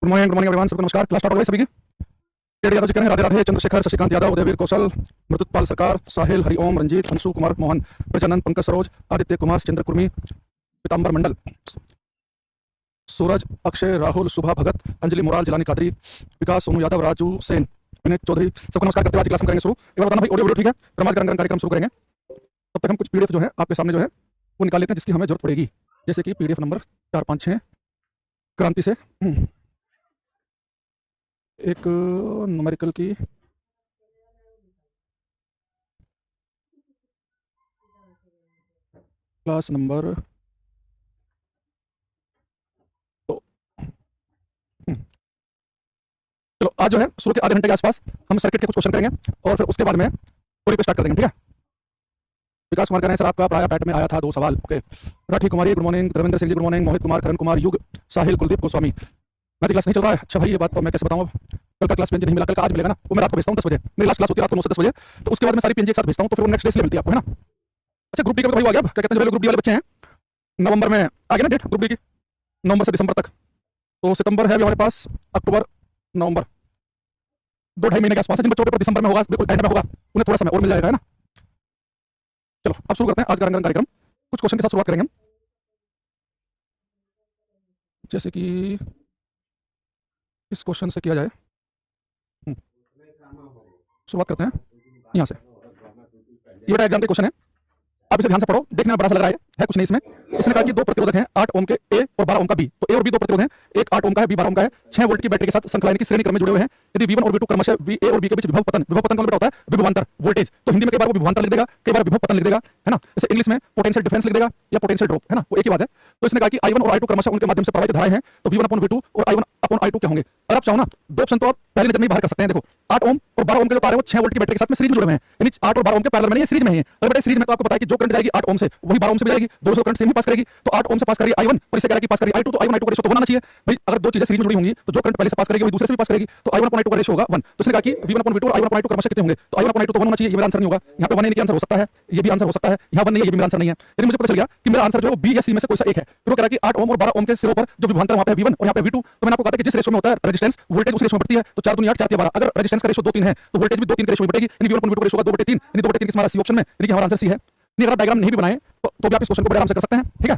Good morning everyone, सबको नमस्कार। Class start हो गई सभी की। टेढ़े यादव जी कह रहे हैं राधे राधे, चंद्रशेखर, शशिकांत यादव, उदयवीर कौशल, मृदुत्पाल सरकार, साहिल, हरिओम, रंजीत, अंशु कुमार मोहन, प्रजानंद, पंकज सरोज, आदित्य कुमार, चंद्र कुर्मी, पीताम्बर मंडल, सूरज, अक्षय, राहुल, सुभा भगत, अंजलि मुराल, जिलानी कादरी, विकास, सोनू यादव, राजू सेन, विनीत चौधरी, सबको नमस्कार करते हुए आज क्लास में करेंगे शुरू। एक बार बताना भाई, ऑडियो वीडियो ठीक है? रमाज रंग कार्यक्रम शुरू करेंगे। तब तक हम कुछ पीडीएफ जो है आपके सामने जो है वो निकाल लेते हैं जिसकी हमें जरूरत पड़ेगी। जैसे कि पीडीएफ नंबर 4, 5, 6 क्रांति से एक न्यूमेरिकल की क्लास नंबर 2। चलो आज जो है शुरू के आधे घंटे के आसपास हम सर्किट के कुछ क्वेश्चन करेंगे और फिर उसके बाद में पूरी पे स्टार्ट कर देंगे, ठीक है? विकास कुमार कह रहे हैं सर आपका प्राय पैट में आया था 2 सवाल। ओके, राठी कुमारी good morning, Dharmendra Singh ji good morning, Mohit Kumar, Karan Kumar, युग, साहिल, कुलदीप गोस्वामी। मैं क्लास नहीं चल रहा है। अच्छा भाई, ये बात तो मैं कैसे बताऊँ? कल का क्लास पेन नहीं मिला, कल का आज मिलेगा ना। वो मैं रात को भेजता हूँ 10 बजे। मेरी लास्ट क्लास होती है रात को 9 से 10 बजे, तो उसके बाद मैं सारी पेन एक साथ भेजता हूँ, तो फिर वो नेक्स्ट डे से मिलती है आपको, है ना? अच्छा, ग्रुप डी का भाई आ गया। क्या कहते हैं जो ग्रुप डी वाले बच्चे हैं, नवंबर में आ गया ना डेट ग्रुप डी की, नवंबर से दिसंबर तक। तो सितंबर है अभी हमारे पास, अक्टूबर, नवंबर, 2-2.5 महीने के आसपास है। जिन बच्चों का पेपर दिसंबर में होगा, बिल्कुल एंड में होगा, उन्हें थोड़ा समय और मिल जाएगा, है ना? चलो अब शुरू करते हैं आज का रंगारंग कार्यक्रम। कुछ क्वेश्चन के साथ शुरुआत करेंगे हम। जैसे कि इस क्वेश्चन से किया जाए, शुरुआत करते हैं यहाँ से। ये बड़ा एग्जाम के क्वेश्चन है, आप इसे ध्यान से पढ़ो। देखने में बड़ा सा लग रहा है कुछ नहीं इसमें। इसने कहा कि 2 प्रतिरोधक हैं, 8 ओम के ए और 12 ओम का बी। तो ए और बी 2 प्रतिरोध हैं, एक 8 ओम का है, बी 12 ओम का है। 6 वोल्ट की बैटरी के साथ श्रृंखला की श्रेणी क्रम में जुड़े हुए हैं। यदि V1 और V2 क्रमशः ए और बी के बीच विभव पतन का मतलब होता है विभवांतर वोल्टेज। तो हिंदी में कई बार वो विभवांतर लिख देगा, कई बार विभव पतन लिख देगा, है ना? जैसे इंग्लिश में पोटेंशियल डिफरेंस लिख देगा या पोटेंशियल ड्रॉप, है ना? वो एक ही बात है। तो इसने कहा कि I1 और I2 क्रमशः उनके माध्यम से प्रवाहित धाराएं हैं, तो V1/V2 और I1/I2 क्या होंगे? अगर आप चाहो ना 2 ऑप्शन तो आप पहले नजर में बाहर कर सकते हैं। देखो 8 ओम और 12 ओम के जो तार है वो 6 वोल्ट की बैटरी के साथ में सीरीज में जुड़े हुए हैं, यानी 8 और 12 ओम के पैरेलल में ये सीरीज में है। और बेटा सीरीज में तो आपको पता है कि जो करंट जाएगी 8 ओम से वही 12 ओम से भी जाएगी, 200 करंट सेम ही पास करेगी। तो 8 ओम से पास करेगी I1 और इसे कह रहा है कि पास करेगी I2, तो I1 I2 का रेशो तो 1 आना चाहिए भाई। अगर 2 चीजें सीरीज में जुड़ी होंगी तो जो करंट पहले से पास करेगी वही दूसरे से भी पास करेगी, तो I1/I2 का रेशो होगा 1। तो इसने कहा कि V1/V2 और I1/I2 क्रमशः कितने होंगे? तो I1/I2 तो 1 होना चाहिए। ये मेरा आंसर नहीं होगा। यहाँ पे 1 नहीं, आंसर हो सकता है, ये भी आंसर हो सकता है, यहाँ 1 नहीं है, ये भी मेरा आंसर नहीं है। लेकिन मुझे पता चल गया कि मेरा आंसर जो है बी या सी में से कोई सा एक है। फिर वो कह रहा है कि 8 ओम और 12 ओम के सिरों पर जो विभवांतर वहां पे V1 और यहाँ पे V2, तो मैंने आपको कहा था कि जिस रेशो में होता है रेजिस्टेंस वोल्टेज उस रेशो में बढ़ती है। तो 4 दूनी 8, 4 12। अगर रेजिस्टेंस का रेशो 2-3 है तो वोल्टेज भी 2-3 के रेशो में बढ़ेगी, यानी V1/V2 का रेशो होगा 2/3, यानी 2/3 किस हमारा सी ऑप्शन में, यानी कि हमारा आंसर सी है। नहीं, अगर आप डायग्राम नहीं भी बनाए तो भी आप इस क्वेश्चन को बड़े आराम से कर सकते हैं, ठीक है?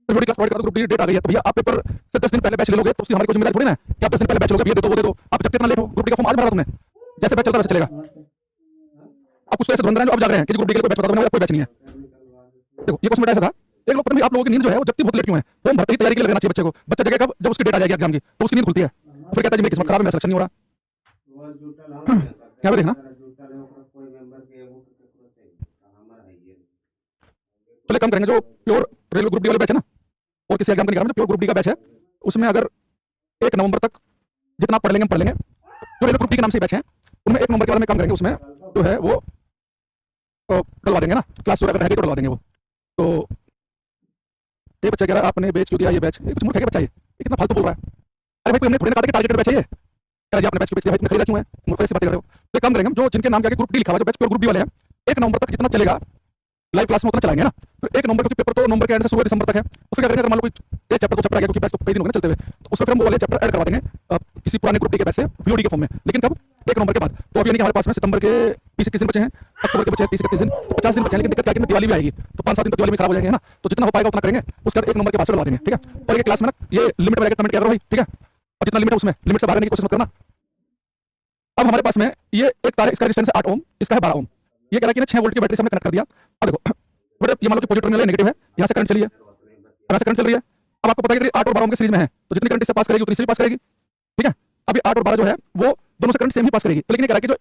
तो क्लास पढ़ कर ग्रुप डी डेट आ गई है, तो भैया आप पेपर से 10 दिन पहले बैच ले लोगे तो उसकी हमारी कोई जिम्मेदारी थोड़ी ना है कि आप 10 दिन पहले बैच लोगे, भैया दे दो वो दे दो। आप जब कितना लेट हो, ग्रुप डी का फॉर्म आज भरा तुमने, जैसे बैच चलता है वैसे चलेगा। आप कुछ तो ऐसे ढूंढ रहे हैं जो आप जाग रहे हैं कि ग्रुप डी के लिए कोई बैच बता दो, कोई बैच नहीं है। देखो ये क्वेश्चन बेटा ऐसा था, एक लोग पता नहीं आप लोगों की नींद जो है वो जगती बहुत लेट क्यों है? फॉर्म भरते ही तैयारी के लिए लगना चाहिए बच्चे को। बच्चा जगह कब? जब उसकी डेट आ जाएगी एग्जाम की, तो उसकी नींद खुलती है, फिर कहता है जी मेरी किस्मत खराब है, मेरा सिलेक्शन नहीं हो रहा। क्या देखना चलिए कम करेंगे। जो प्योर रेलवे ग्रुप डी वाले बैच है ना, और किसी एग्जाम का नहीं कर रहा, जो प्योर ग्रुप डी का बैच है उसमें अगर 1 नवंबर तक जितना पढ़ लेंगे हम पढ़ लेंगे। जो रेलवे ग्रुप डी के नाम से बैच है उनमें 1 नवंबर के बारे में काम करेंगे, उसमें जो है वो डलवा देंगे ना, क्लास जो अगर रहेगी तो डलवा देंगे वो। तो ये बच्चा कह रहा है आपने बेच क्यों दिया ये बैच? ये कुछ मूर्ख है क्या बच्चा? ये कितना फालतू बोल रहा है। अरे भाई कोई हमने थोड़ी ना कहा कि टारगेटेड बैच है ये। कह रहा जी आपने बैच क्यों बेच दिया भाई, तुमने खरीदा क्यों है? मूर्ख ऐसी बातें कर रहे हो। तो काम करेंगे हम, जो जिनके नाम के आगे ग्रुप डी लिखा हुआ है, जो बैच प्योर ग्रुप डी वाले हैं, 1 नवंबर तक जितना चलेगा लाइव क्लास में उतना चलाएंगे ना। फिर 1 नवंबर क्योंकि पेपर तो नवंबर के एंड से शुरू दिसंबर तक है, तो फिर क्या करेंगे, अगर मान लो कोई एक चैप्टर 2 चैप्टर आ गया क्योंकि बैच तो कई दिन हो गए ना चलते हुए, तो उसमें फिर हम वो वाले चैप्टर ऐड करवा देंगे किसी पुराने ग्रुप डी के बैच से वीओडी के फॉर्म में। लेकिन कब? 1 नवंबर के बाद। तो अभी यानी कि हमारे पास में सितंबर के 20-21 दिन बचे हैं, अक्टूबर के बचे हैं 30-31 दिन, तो 50 दिन बचे हैं। लेकिन दिक्कत क्या है कि दिवाली भी आएगी, तो 5-7 दिन तो दिवाली में खराब हो जाएंगे, है ना? तो जितना हो पाएगा उतना करेंगे, उसके बाद 1 नवंबर के बाद से डलवा देंगे, ठीक है? और ये क्लास में ना ये लिमिट में कमेंट किया करो भाई, ठीक है? और जितना लिमिट है उसमें लिमिट से बाहर आने की कोशिश मत करना। अब हमारे पास में ये एक तार है, इसका रेजिस्टेंस है 8 ओम, इसका है 12 ओम। ये कह रहा है कि ना 6 वोल्ट की बैटरी से हमने कनेक्ट कर दिया। अब देखो बेटा ये मान लो कि पॉजिटिव टर्मिनल है, नेगेटिव है, यहाँ से करंट चली है, यहाँ से करंट चल रही है। अब आपको पता है कि 8 और 12 ओम के सीरीज में है, तो जितनी करंट इससे पास करेगी उतनी से भी पास करेगी, ठीक है? अभी 8 और 12 जो है वो दोनों से करंट सेम ही पास करेगी। तो लेकिन ये कह रहा है कि जो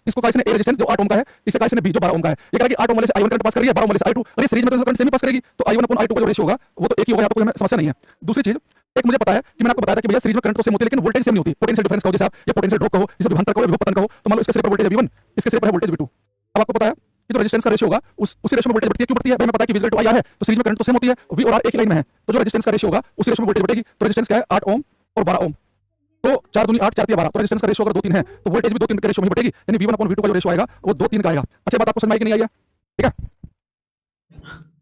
इसको कहा इसने ए रेजिस्टेंस जो 8 ओम का है, इसे कहा इसने बी जो 12 ओम का है। ये कह रहा है कि 8 ओम वाले से I1 करंट पास कर रही है, 12 ओम वाले से I2, और ये सीरीज में तो करंट सेम ही पास करेगी, तो I1/I2 का जो रेशियो होगा वो तो एक ही होगा, यहाँ तो कोई हमें समस्या नहीं है। दूसरी चीज, एक मुझे पता है कि मैंने आपको बताया था कि भैया सीरीज में करंट तो सेम होती है लेकिन वोल्टेज सेम नहीं होती। पोटेंशियल डिफरेंस कहो जैसे आप, या पोटेंशियल ड्रॉप कहो, इसे विभवांतर कहो, विभव पतन कहो। तो मान लो इसके सिरे पर वोल्टेज है V1, इसके सिरे पर है वोल्टेज V2। अब आपको पता है कि जो रेजिस्टेंस का रेशियो होगा उसी रेशियो में वोल्टेज बढ़ती है। क्यों बढ़ती है भाई? हमें पता है कि V टू I है, तो सीरीज में करंट तो सेम होती है, V और R एक ही लाइन में है, तो जो रेजिस्टेंस का रेशियो होगा उसी रेशियो में वोल्टेज बढ़ेगी। तो रेजिस्टेंस क्या है? 8 ओम और 12 ओम, तो 4 दूनी 8, 4 3 12। तो रेजिस्टेंस का रेशियो अगर 2-3 है तो वोल्टेज भी 2-3 के रेशियो में बढ़ेगी, यानी V1/V2 का जो रेशियो आएगा वो 2-3 का आएगा। अच्छा बात आपको समझ में आई कि नहीं आई है? ठीक है,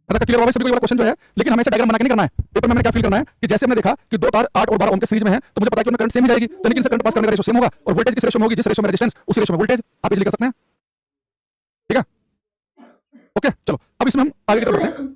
मतलब क्लियर हुआ भाई सभी को ये वाला क्वेश्चन जो है, लेकिन हमें इसे डायग्राम बना के नहीं करना है। पेपर में हमने क्या फील करना है कि जैसे हमने देखा कि दो तार 8 और 12 ओम के सीरीज में है, तो मुझे पता है कि उनमें करंट सेम ही जाएगी, तो लेकिन इनसे करंट पास करने का रेशो सेम होगा और वोल्टेज किस रेशो में होगी, जिस रेशो में रेजिस्टेंस उसी रेशो में वोल्टेज। आप इजीली कर सकते हैं, ठीक है। ओके चलो अब इसमें हम आगे की तरफ बढ़ते हैं।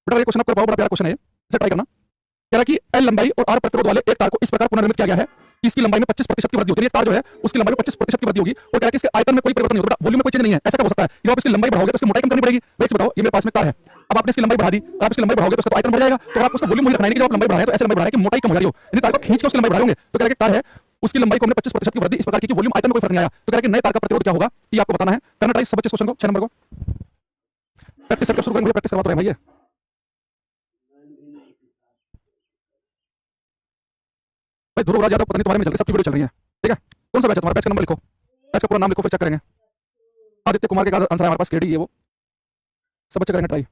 बेटा ये क्वेश्चन आप कर पाओ, बड़ा प्यारा क्वेश्चन है, इसे ट्राई करना। कह रहा है कि एल लंबाई और आर प्रतिरोध वाले एक तार को इस प्रकार पुनर्निर्मित किया गया है कि इसकी लंबाई में 25% की वृद्धि होती है। तार जो है उसकी लंबाई में 25% की वृद्धि होगी और कह रहा है कि इसके आयतन में कोई परिवर्तन नहीं होगा, वॉल्यूम में कोई चेंज नहीं है। ऐसा क्या हो सकता है? जब आप इसकी लंबाई बढ़ाओगे तो इसकी मोटाई कम करनी पड़ेगी। वैसे बताओ, ये मेरे पास में तार है, अब आपने इसकी लंबाई बढ़ा दी, आप इसकी लंबाई बढ़ाओगे तो उसका आयतन बढ़ जाएगा, तो आप उसका वॉल्यूम वही रखना है कि जब आप लंबाई बढ़ा रहे हैं तो ऐसे लंबाई बढ़ा रहे हैं कि मोटाई कम हो रही हो, यानी तार को खींच के उसकी लंबाई बढ़ाओगे। तो कह रहा है कि तार है उसकी लंबाई को हमने 25% की वृद्धि इस प्रकार की कि वॉल्यूम आयतन में कोई फर्क नहीं आया। तो कह रहा है कि नए तार का प्रतिरोध क्या होगा ये आपको बताना है। करना ट्राई सब बच्चे क्वेश्चन को 6 नंबर को प्रैक्टिस करके शुरू करेंगे। प्रैक्टिस करवा तो रहे भाई, भाई ध्रुवराज यादव पता नहीं तुम्हारे में चल रही है, सबकी वीडियो चल रही है, ठीक है। कौन सा बैच है तुम्हारा? बैच का नंबर लिखो, बैच का पूरा नाम लिखो, फिर चेक करेंगे। आदित्य कुमार के आंसर है हमारे पास, केडी है वो। सब बच्चे करेंगे ट्राई।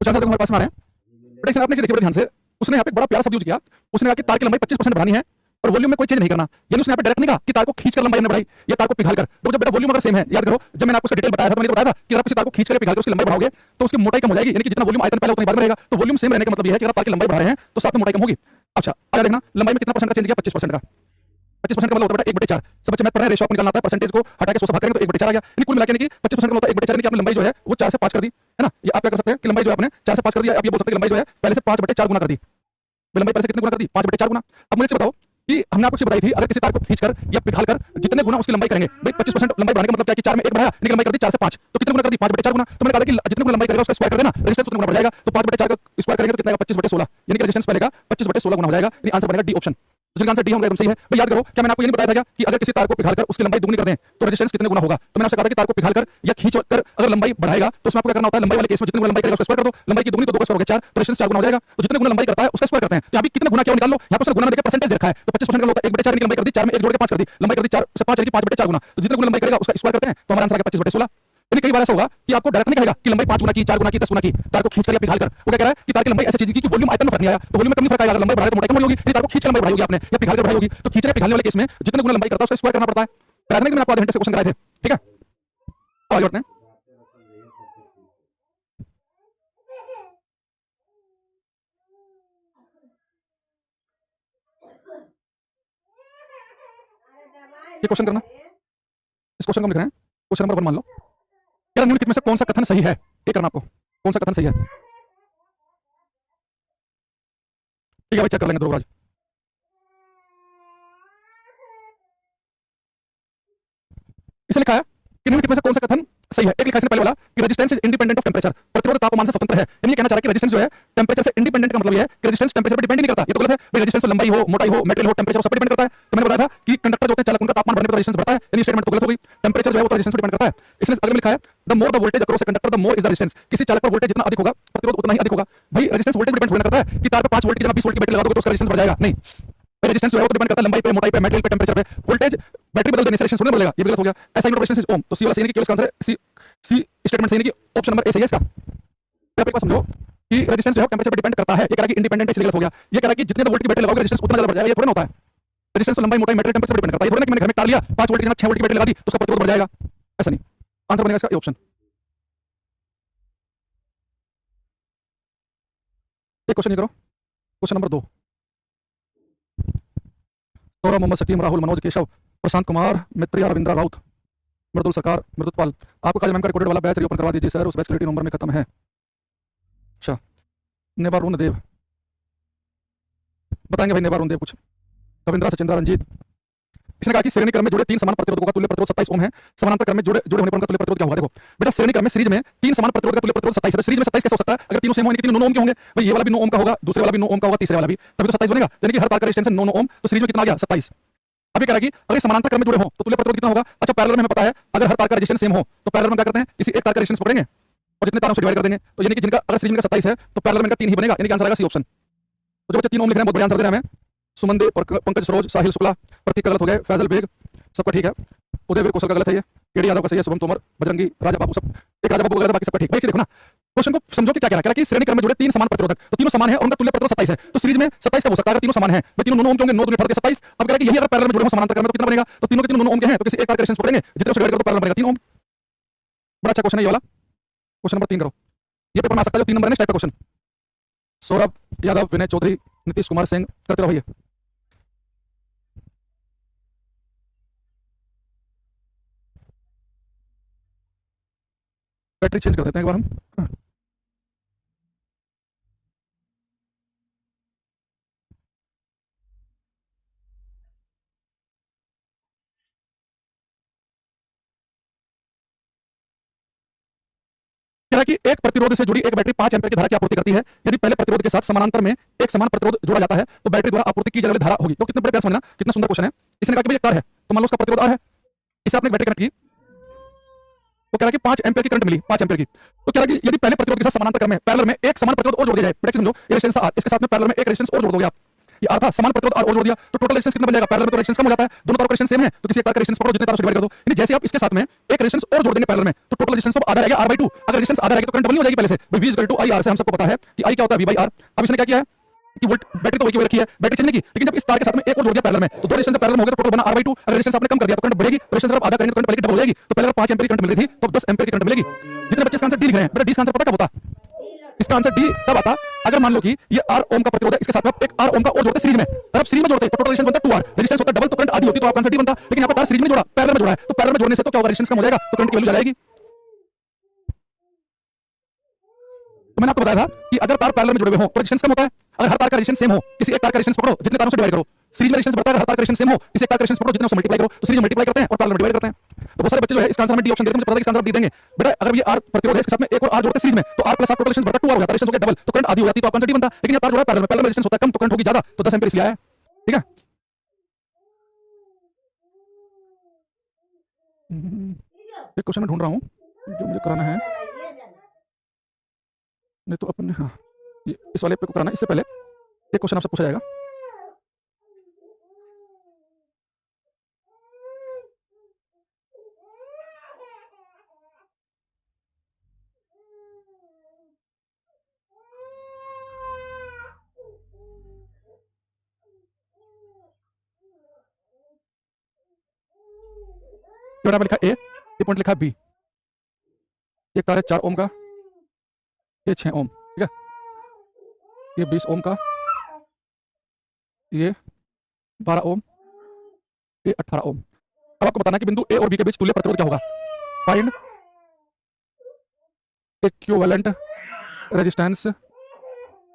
कुछ आंसर हमारे पास में आ रहे हैं बेटा। इसने आपने देखिए बड़े ध्यान से, उसने यहाँ पे बड़ा प्यारा शब्द यूज किया। उसने कहा कि तार की लंबाई 25% बढ़ानी है और वॉल्यूम में कोई चेंज नहीं करना, यानी उसने यहाँ पे डायरेक्ट नहीं कहा कि तार को खींचकर लंबाई हमने बढ़ाई या तार को पिघाल कर। तो जब बेटा वॉल्यूम अगर सेम है, याद करो जब मैंने आपको डिटेल बताया था तो मैंने बताया था कि आप किसी तार को खींच कर पिघाल कर उसकी लंबाई बढ़ाओगे तो उसकी मोटाई कम हो जाएगी, यानी कि जितना वॉल्यूम आयतन पहले उतना ही बाद में रहेगा। तो वॉल्यूम सेम रहने का मतलब ये है कि अगर तार की लंबाई बढ़ा रहे हैं तो साथ में मोटाई कम होगी। अच्छा आगे देखना, लंबाई में कितना परसेंट का चेंज किया? 25% का। 25% का मतलब होता है 1/4। सब बच्चे मैथ पढ़ रहे हैं, रेशो आपको निकालना आता है, परसेंटेज को हटा के 100 से भाग करेंगे तो 1/4 आ गया। यानी कुल मिलाकर 25% का मतलब 1/4 की आपने लंबाई जो है वो 4 से 5 कर दी, है ना। ये आप क्या कर सकते हैं कि लंबाई जो आपने 4 से 5 कर दिया, आप ये बोल सकते हैं कि लंबाई जो है पहले से 5/4 गुना कर दी। लंबाई पहले से कितने गुना कर दी? 5/4 गुना। अब मुझे बताओ कि हमने आपको बताई थी अगर किसी तार को खींचकर या पिघालकर जितने गुना उसकी लंबाई करेंगे, भाई 25% लंबाई बढ़ाने का मतलब क्या है कि 4 में 1 बढ़ाया, लेकिन लंबाई कर दी 4 से 5, तो कितने गुना कर दी? 5/4 गुना। तो मैंने कहा कि जितने गुना लंबाई करेगा उसका स्क्वायर कर देना, रेजिस्टेंस उतना गुना बढ़ जाएगा। तो 5/4 का स्क्वायर करेंगे तो कितना आएगा? 25/16, यानी कि रेजिस्टेंस पहले का 25/16 गुना हो जाएगा, यानी आंसर बनेगा डी ऑप्शन। तो जिनका आंसर डी होगा एकदम सही है। भाई याद करो, क्या मैंने आपको ये नहीं बताया था कि अगर किसी तार को पिघालकर उसकी लंबाई दुगनी कर दें तो रेजिस्टेंस कितने गुना होगा? तो मैंने आपसे कहा था कि तार को पिघालकर या खींचकर अगर लंबाई बढ़ाएगा तो उसमें आपको क्या करना होता है? लंबाई वाले केस में जितने गुना लंबाई करेगा उसका स्क्वायर कर दो, लंबाई की दुगनी तो 2 का स्क्वायर हो गया 4, तो रेजिस्टेंस 4 गुना हो जाएगा। तो जितने गुना लंबाई करता है उसका स्क्वायर करते हैं। तो यहाँ भी कितने गुना क्या निकाल लो, यहाँ पर सिर्फ गुना देकर परसेंटेज रखा है। तो 25% का होता है 1/4 की लंबाई कर दी, 4 में 1 जोड़ के 5 कर दी, लंबाई कर दी 4 से 5 यानी कि 5/4 गुना। तो जितने गुना लंबाई करेगा उसका स्क्वायर करते हैं, तो हमारा आंसर आ गया 25/16। यानी कई बार ऐसा होगा कि आपको डायरेक्ट नहीं कहेगा कि लंबाई 5 गुना की, 4 गुना की, 10 गुना की, तार को खींचकर या पिघालकर। वो क्या कह रहा है कि तार की लंबाई ऐसी चीज की कि वॉल्यूम आयतन में फर्क नहीं आया, तो वॉल्यूम में कम फर्क आएगा। अगर लंबाई बढ़ाए तो मोटाई कम होगी, तार को खींचकर लंबाई बढ़ाई होगी आपने या पिघालकर बढ़ाई होगी। तो खींचने पिघालने वाले केस में जितने गुना लंबाई करता है उसका स्क्वायर करना पड़ता है। कराने के मैंने आपको आधे घंटे से क्वेश्चन कराए थे, ठीक है। तो आगे बढ़ते हैं। ये क्वेश्चन करना, इस क्वेश्चन को हम लिख रहे हैं क्वेश्चन नंबर 1 मान लो। यार निम्नलिखित में से कौन सा कथन सही है? ये करना आपको, कौन सा कथन सही है? ठीक है भाई, चेक कर लेंगे ध्रुवराज। इसे लिखा है कि निम्नलिखित में से कौन सा कथन सही है? एक लिखा है इसने पहले वाला कि resistance is independent of temperature, प्रतिरोध तापमान से स्वतंत्र है। यानी ये कहना चाह रहा है कि रेजिस्टेंस जो है टेंपरेचर से इंडिपेंडेंट का मतलब ये है कि रेजिस्टेंस टेंपरेचर पर डिपेंड नहीं करता। ये तो गलत है भाई, रेजिस्टेंस तो लंबाई हो, मोटाई हो, मेटेरियल हो, टेंपरेचर सब पर डिपेंड करता है। तो मैंने बताया था कि कंडक्टर जो होते हैं चालक, उनका तापमान बढ़ने पर रेजिस्टेंस बढ़ता है, यानी स्टेटमेंट तो गलत हो गई। टेंपरेचर जो है वो तो रेजिस्टेंस पर डिपेंड करता है। इसने अगले में लिखा है the more the voltage across a conductor the more is the resistance. किसी चालक पर वोल्टेज जितना अधिक होगा प्रतिरोध उतना ही अधिक होगा। भाई रेजिस्टेंस वोल्टेज पर डिपेंड होना करता है कि तार पर 5 वोल्ट की जगह 20 वोल्ट की बैटरी लगा दोगे तो उसका रेजिस्टेंस बढ़ जाएगा? नहीं, रेजिस्टेंस जो है वो तो डिपेंड करता है लंबाई पे, मोटाई पे, मेटेरियल पे, टेंपरेचर पे। वोल्टेज बैटरी बदल देने से रेजिस्टेंस थोड़ी बदलेगा, ये गलत हो गया। ऐसा यूनिट रेजिस्टेंस इज ओम। तो सी वाला सही नहीं कि इसका आंसर है सी स्टेटमेंट सही नहीं कि ऑप्शन नंबर ए सही है इसका। आप एक बात समझो कि रेजिस्टेंस जो है टेंपरेचर पर डिपेंड करता है। ये कह रहा है कि इंडिपेंडेंट है, इसलिए गलत हो गया। ये कह रहा है कि जितने वोल्ट की बैटरी लगाओगे रेजिस्टेंस उतना ज्यादा बढ़ जाएगा, ये थोड़ा ना होता है। रेजिस्टेंस तो लंबाई, मोटाई, मेटेरियल, टेंपरेचर पर डिपेंड करता है। ये थोड़ा ना कि मैंने घर में तार लिया 5 वोल्ट की जगह 6 वोल्ट की बैटरी लगा दी तो उसका प्रतिरोध बढ़ जाएगा, ऐसा नहीं। आंसर बनेगा इसका ए ऑप्शन। एक क्वेश्चन ये करो, क्वेश्चन नंबर 2। सौरभ, मोहम्मद शकीम, राहुल, मनोज, केशव, प्रशांत कुमार, मित्रिया, रविंद्र राउत, मृदुल सरकार, मृदुपाल। आपको काज मैम का रिकॉर्डेड वाला बैच रीओपन करवा दीजिए सर, उस बैच क्लियरिटी नंबर में खत्म है। अच्छा, नेबारून देव बताएंगे भाई, नेबारून देव कुछ। रविंद्रा, सचिंद्रा, रंजीत। इसने कहा कि श्रेणी क्रम में जुड़े 3 समान प्रतिरोधकों का तुल्य प्रतिरोध 27 ओम है, समानांतर क्रम में जुड़े होने पर उनका तुल्य प्रतिरोध क्या होगा? देखो बेटा, श्रेणी क्रम में सीरीज में 3 समान प्रतिरोध का तुल्य प्रतिरोध 27 है। सीरीज में 27 कैसे हो सकता है? अगर तीनों सेम होंगे, तीनों 9 ओम के होंगे। भाई ये वाला भी 9 ओम का होगा, दूसरे वाला भी 9 ओम का होगा, तीसरे वाला भी, तभी तो 27 बनेगा। यानी कि हर तार का रेजिस्टेंस 9 ओम, तो सीरीज में कितना आ गया? 27। अभी कह रहा है कि अगर समानांतर क्रम में जुड़े हो तो तुल्य प्रतिरोध कितना होगा? अच्छा, पैरेलल में हमें पता है अगर हर तार का रेजिस्टेंस सेम हो तो पैरेलल में क्या करते हैं, किसी एक तार का रेजिस्टेंस पकड़ेंगे और जितने तारों से डिवाइड कर देंगे। तो यानी कि जिनका अगर सीरीज में 27 है तो पैरेलल में 3 ही बनेगा, यानी कि आंसर आएगा सी ऑप्शन। तो जो बच्चे 3 ओम लिख रहे हैं बहुत बढ़िया आंसर दे रहे हैं हमें। सुमन देव और पंकज सरोज, साहिल शुक्ला, प्रतीक का गलत हो गया, फैजल बेग सबका ठीक है, उदयवीर कौशल का गलत है, ये केडी यादव का सही है, शुभम तोमर, बजरंगी, राजा बाबू सब, एक राजा बाबू का गलत है, बाकी सबका ठीक। भाई देखो ना क्वेश्चन को समझो कि क्या कह रहा है कि श्रेणी क्रम में जुड़े तीन समान प्रतिरोधक, तो तीनों समान है और उनका तुल्य प्रतिरोध 27 है, तो सीरीज में 27 का हो सकता है अगर तीनों समान है, भाई तीनों 9 ओम के होंगे, 9 दूनी 27। अब कह रहा है कि यही अगर पैरेलल में जुड़े हो समानांतर क्रम में तो कितना बनेगा, तो तीनों के तीनों 9 ओम के हैं, तो किसी एक तार का रेजिस्टेंस पकड़ेंगे, जितने उसे डिवाइड करो तो पैरेलल बनेगा 3 ओम। बड़ा अच्छा क्वेश्चन है ये वाला, क्वेश्चन नंबर 3 करो, ये पेपर में आ सकता है जो 3 नंबर है, नेक्स्ट टाइप का क्वेश्चन। सौरभ यादव, विनय चौधरी, नीतीश कुमार सिंह, करते रहो ये। बैटरी चेंज कर देते हैं एक बार हम। कि एक प्रतिरोध से जुड़ी एक बैटरी 5 एम्पीयर की धारा की आपूर्ति करती है। यदि पहले प्रतिरोध के साथ समानांतर में एक समान प्रतिरोध जोड़ा जाता है तो बैटरी द्वारा आपूर्ति की जाने वाली धारा होगी। तो कितने बड़े प्यार समझना, कितना सुंदर क्वेश्चन है। इसने कहा कि भाई एक तार है, तो मान लो उसका प्रतिरोध आर है, इसे आपने बैटरी कनेक्ट की, तो कह रहा कि 5 एम्पीयर की करंट मिली, 5 एम्पीयर की। तो कह रहा कि यदि पहले प्रतिरोध के साथ समानांतर क्रम में पैरेलल में एक समान प्रतिरोध और जोड़ दिया जाए, बेटा समझो, ये रेजिस्टेंस आर, इसके साथ में पैरेलल में एक रेजिस्टेंस और जोड़ दोगे आप, ये आर था, समान प्रतिरोध आर और जोड़ दिया तो टोटल रेजिस्टेंस कितना बन जाएगा, पैरेलल में तो रेजिस्टेंस कम हो जाता है, दोनों तारों का रेजिस्टेंस सेम है, तो किसी एक तार का रेजिस्टेंस पकड़ो, जितने तारों से डिवाइड कर दो, यानी जैसे आप इसके साथ में एक रेजिस्टेंस और जोड़ देंगे पैरेलल में तो टोटल रेजिस्टेंस आधा रहेगा R/2। अगर रेजिस्टेंस आधा रहेगा तो करंट डबल हो जाएगी पहले से, भाई V = I R से हम सबको पता है कि I क्या होता है V/R। अब इसने क्या किया है कि वोल्ट बैटरी तो वही की रखी है, बैटरी चेंज नहीं की, लेकिन जब इस तार के साथ में एक और जोड़ दिया पैरेलल में तो दो रेजिस्टेंस पैरेलल में हो गए तो टोटल बना R/2। अगर रेजिस्टेंस आपने कम कर दिया तो करंट बढ़ेगी, रेजिस्टेंस अगर आधा करेंगे तो करंट बढ़ेगी, डबल हो जाएगी। तो पहले अगर 5 एम्पीयर की करंट मिल रही थी तो 10 एम्पीयर की करंट मिलेगी। जितने बच्चे इसका आंसर डी लिख रहे हैं, बेटा डी का आंसर पता कब होता, इसका आंसर डी तब आता अगर मान लो कि ये R ओम का प्रतिरोध है, इसके साथ आप एक R ओम का और जोड़ते सीरीज में, अगर आप सीरीज में जोड़ते तो टोटल रेजिस्टेंस बनता 2R, रेजिस्टेंस होता डबल तो करंट आधी होती, तो आपका आंसर डी बनता। लेकिन यहां पर तार सीरीज में जोड़ा, पैरेलल में जोड़ा है, तो पैरेलल में जोड़ने से तो क्या होगा, रेजिस्टेंस कम हो जाएगा तो करंट की वैल्यू जाएगी। तो मैंने आपको बताया था कि अगर तार पैरेलल में जुड़े हुए हो तो रेजिस्टेंस कम होता है। अगर हर तार का रेजिस्टेंस सेम हो, किसी एक तार का रेजिस्टेंस पकड़ो, जितने तारों से डिवाइड करो, सीरीज में रेजिस्टेंस बढ़ता है, हर तार का रेजिस्टेंस सेम हो, किसी एक तार का रेजिस्टेंस पकड़ो, जितने से मल्टीप्लाई करो, तो सीरीज में मल्टीप्लाई करते हैं और पैरेलल में डिवाइड करते हैं। तो बहुत सारे बच्चे जो है इसका आंसर में डी ऑप्शन देते हैं, मुझे पता है कि इसका आंसर डी देंगे। बेटा अगर ये R प्रतिरोध है, इसके साथ में एक और R जोड़ते हैं सीरीज में तो R plus R total resistance बढ़ता 2R हो जाता है, रेजिस्टेंस हो गया डबल तो करंट आधी हो जाती, तो आपका आंसर डी बनता। लेकिन ये तार जोड़ा है पैरेलल में, पैरेलल में रेजिस्टेंस होता है कम तो करंट होगी ज्यादा, तो 10 एम्पीयर इसलिए आया है। ठीक है, एक क्वेश्चन मैं ढूंढ रहा हूँ जो मुझे कराना है, नहीं तो अपन हाँ ये इस वाले पे को कराना है। इससे पहले एक क्वेश्चन आपसे पूछा जाएगा, ये लिखा ए, ये पॉइंट लिखा बी, एक तार है 4 ओम का, ये 6 ओम, ठीक है, ये 20 ओम का, ये 12 ओम, ये 18 ओम। अब आपको बताना है कि बिंदु ए और बी के बीच तुल्य प्रतिरोध क्या होगा। Find equivalent resistance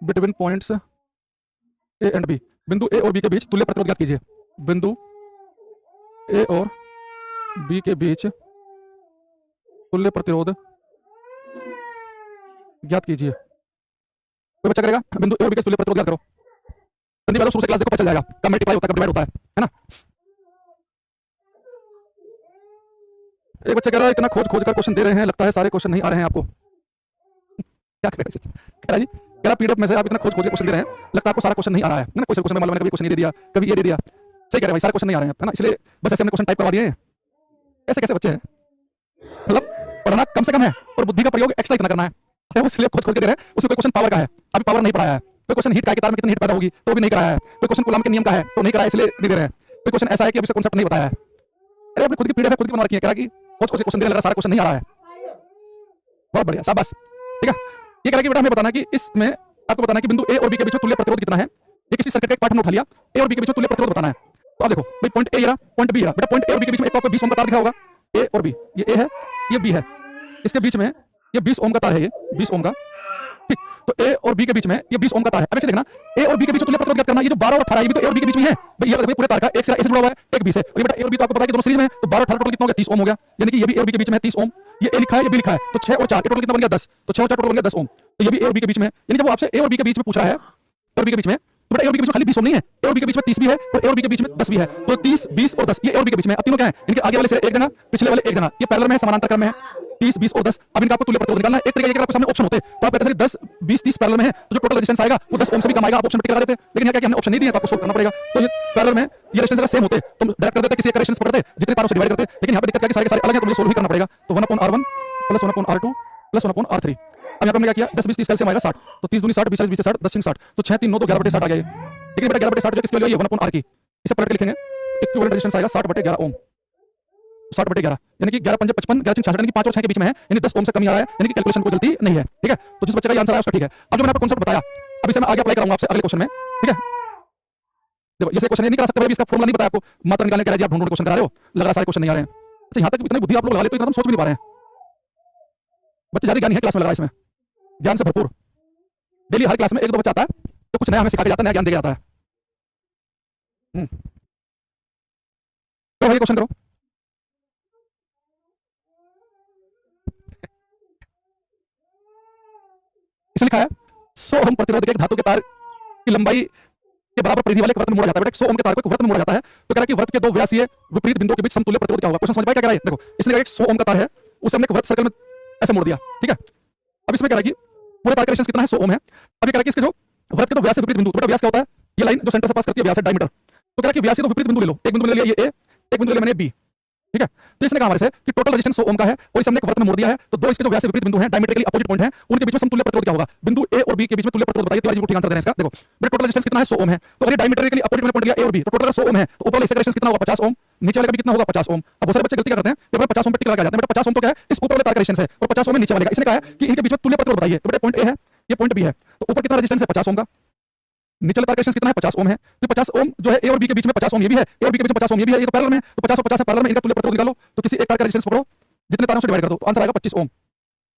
between points A and B. बिंदु ए और बी के बीच तुल्य प्रतिरोध ज्ञात कीजिए। बिंदु ए और बी के बीच तुल्य प्रतिरोध ज्ञात कीजिए। कोई बच्चा करेगा बिंदु ए और बी के तुल्य प्रतिरोध ज्ञात करो। संदीप यादव शुरू से क्लास देखो, पता चल जाएगा, कब मल्टीप्लाई होता है, कब डिवाइड होता है ना। एक बच्चा कह रहा है इतना खोज खोज कर क्वेश्चन दे रहे हैं, लगता है सारे क्वेश्चन नहीं आ रहे हैं आपको। क्या करेगा कह रहा जी, कह रहा पीडीएफ में से आप इतना खोज खोज के क्वेश्चन दे रहे हैं, लगता है आपको सारा क्वेश्चन नहीं आ रहा है ना। कोई क्वेश्चन में मालूम है कभी क्वेश्चन ये दे दिया, कभी ये दे दिया, सही कह रहे हैं भाई, सारे क्वेश्चन नहीं आ रहे हैं है ना, इसलिए बस ऐसे हमने क्वेश्चन टाइप करवा दिए हैं। ऐसे कैसे बच्चे हैं, मतलब पढ़ना कम से कम है और बुद्धि का प्रयोग एक्स्ट्रा इतना करना है, तो इसलिए खोज खोज के दे रहे हैं। उसमें कोई क्वेश्चन पावर का है, अभी पावर नहीं पढ़ाया है। कोई क्वेश्चन हीट का है कि तार में कितनी हीट पैदा होगी तो भी नहीं कराया है। कोई क्वेश्चन कूलम के नियम का है तो नहीं कराया, इसलिए नहीं दे रहे हैं। कोई क्वेश्चन ऐसा है कि अभी से कॉन्सेप्ट नहीं बताया है। अरे अपनी खुद की पीडीएफ खुद की बना रखी है, कह रहा कि खोज खोज के क्वेश्चन दे रहा, सारा क्वेश्चन नहीं आ रहा है। बहुत बढ़िया, शाबाश, ठीक है। ये कह रहा कि बेटा हमें बताना कि इसमें आपको बताना कि बिंदु ए और बी के बीच तुल्य प्रतिरोध कितना है। ये किसी सर्किट का एक पार्ट हमने उठा लिया, ए और बी के बीच तुल्य प्रतिरोध बताना है। तो आप देखो भाई पॉइंट ए पॉइंट बी, बेटा पॉइंट ए और बी के बीच में एक आपको 20 ओम का तार दिखा होगा, ए और बी, ये ए है ये बी है, इसके बीच में ये 20 ओम का तार है, ये 20 ओम का, ठीक। तो ए और बी के बीच में ये 20 ओम का तार है। अब देखना ए और बी के बीच तुल्य प्रतिरोध ज्ञात करना। ये जो 12 और 18 ये भी तो ए और बी के बीच में है भाई, ये पूरे तार का एक सिरा ए से जुड़ा हुआ है, एक बी से, और ये बेटा ए और बी तो आपको पता है कि दोनों सीरीज में है, तो 12 18 टोटल कितना हो गया 30 ओम हो गया। यानी कि ये भी ए और बी के बीच में है 30 ओम, ये ए लिखा है ये बी लिखा है, तो 6 और 4 टोटल कितना बन गया 10, तो 6 और 4 टोटल बन गया 10 ओम। तो ये भी ए और बी के बीच में है। यानी जब वो आपसे ए और बी के बीच में पूछ रहा है, ए और बी के बीच में, तो बेटा ए और बी के बीच में खाली 20 ओम नहीं है, ए और बी के बीच में 30 भी है और ए और बी के बीच में 10 भी है, तो 30 20 और 10 ये ए और बी के बीच में। अब तीनों क्या है, इनके आगे वाले से एक जना, पिछले वाले एक जना, ये पैरेलल में है, समानांतर क्रम में है। 30 20 और 10। अब इनका आपको तुल्य प्रतिरोध निकालना है। एक तरीके के आपके सामने ऑप्शन होते तो आप कहते हैं 10 20 30 पैरेलल में है तो जो टोटल रेजिस्टेंस आएगा वो 10 ओम से भी कम आएगा, आप ऑप्शन टिक लगा देते। लेकिन यहाँ क्या हमने ऑप्शन नहीं दिया तो आपको सोल्व करना पड़ेगा। तो ये पैरेलल में ये रेजिस्टेंस अगर सेम होते तो हम डायरेक्ट कर देते, किसी एक रेजिस्टेंस पकड़ते, जितने तारों से डिवाइड करते। लेकिन यहाँ पे दिक्कत क्या है कि सारे के सारे अलग है तो मुझे सोल्व ही करना पड़ेगा। तो 1/R1 plus 1/R2 plus 1/R3। अब यहाँ पे हमने क्या किया 10 20 30 कैलसियम आएगा 60, तो 30 दूनी 60 20 20 60 10 6 60, तो 6 3 9 तो 11/60 आ गया। लेकिन बेटा 11/60 जो किसके लिए ये 1/R की, इसे पलट के लिखेंगे इक्विवेलेंट रेजिस्टेंस आएगा 60/11 ओम, 60/11 यानी कि 11 5 55 11 66 यानी कि 5 और 6 के बीच में है, यानी 10 ओम से कम आ रहा है, यानी कि कैलकुलेशन कोई गलती नहीं है। ठीक है, तो जिस बच्चे का ये आंसर आया उसका ठीक है। अब जो मैंने आपको कांसेप्ट बताया अब इसे मैं आगे अप्लाई कराऊंगा आपसे अगले क्वेश्चन में। ठीक है, देखो ये क्वेश्चन नहीं करा सकते भाई, इसका फॉर्मूला नहीं पता आपको, मात्रा निकालने के लिए आप ढूंढ ढूंढ क्वेश्चन करा रहे हो, लग रहा है सारे क्वेश्चन नहीं आ रहे हैं। अच्छा यहाँ तक इतनी बुद्धि आप लोग लगा लेते हो, इतना हम सोच भी नहीं पा रहे हैं। बच्चे ज्यादा ज्ञानी है क्लास में, लग रहा है इसमें ज्ञान से भरपूर। डेली हर क्लास में एक दो बच्चा आता है तो कुछ नया हमें सिखा के जाता है, नया ज्ञान दे के जाता है। तो भाई क्वेश्चन करो। इसलिए लिखा है 100 ओम प्रतिरोध के एक धातु के तार की लंबाई के बराबर परिधि वाले वृत्त में मोड़ा जाता है। बेटा 100 ओम के तार को एक वृत्त में मोड़ा जाता है तो कह रहा है कि वृत्त के दो व्यासीय विपरीत बिंदुओं के बीच समतुल्य प्रतिरोध क्या होगा। क्वेश्चन समझ पाए क्या कह रहा है? देखो इसने कहा 100 ओम का तार है, उसे हमने एक वृत्त सर्कल में ऐसे मोड़ दिया। ठीक है, अब इसमें कह रहा है कि पूरे तार का रेजिस्टेंस कितना है 100 ओम है। अब ये कह रहा है कि इसके जो वृत्त के दो व्यासीय विपरीत बिंदु, बेटा व्यास क्या होता है? ये लाइन जो सेंटर से पास करती है व्यास है डायमीटर। तो कह रहा है कि व्यासीय दो विपरीत बिंदु ले लो, एक बिंदु ले लिया ये ए, एक बिंदु ले मैंने बी। ठीक है, तो इसने कहा हमारे से कि टोटल रेजिस्टेंस 100 ओम का है और इसे हमने एक वृत्त में मोड़ दिया है तो दो इसके जो व्यास विपरीत बिंदु हैं डायमीट्रिकली अपोजिट पॉइंट हैं उनके बीच में समतुल्य प्रतिरोध क्या होगा? बिंदु ए और बी के बीच में तुल्य प्रतिरोध बताइए। तिवारी जी को ठीक आंसर देना है इसका। देखो बेटा टोटल रेजिस्टेंस कितना है 100 ओम है, तो अगर डायमीट्रिकली अपोजिट पॉइंट लिया ए और बी तो टोटल 100 ओम है, तो ऊपर वाले इसका रेजिस्टेंस कितना होगा 50 ओम, नीचे वाले का भी कितना होगा 50 ओम। अब बहुत सारे बच्चे गलती करते हैं कि 50 ओम पे टिक लगा जाते हैं। बेटा 50 ओम तो क्या है? इस ऊपर वाले तार का रेजिस्टेंस है और 50 ओम है नीचे वाले का। इसने कहा है कि इनके बीच में तुल्य प्रतिरोध बताइए। तो बेटा पॉइंट ए है, ये पॉइंट बी है, तो ऊपर कितना रेजिस्टेंस है 50 ओम का, नीचे तार का रेजिस्टेंस कितना है 50 ओम है। तो 50 ओम जो है ए और बी के बीच में 50 ओम ये भी है, ए और बी के बीच में 50 ओम ये भी है, ये तो पैरेलल में, तो 50 और 50 है पैरेलल में, इनका तुल्य प्रतिरोध निकालो। तो किसी एक तार का रेजिस्टेंस पकड़ो, जितने तारों से डिवाइड कर दो, तो आंसर आएगा 25 ओम,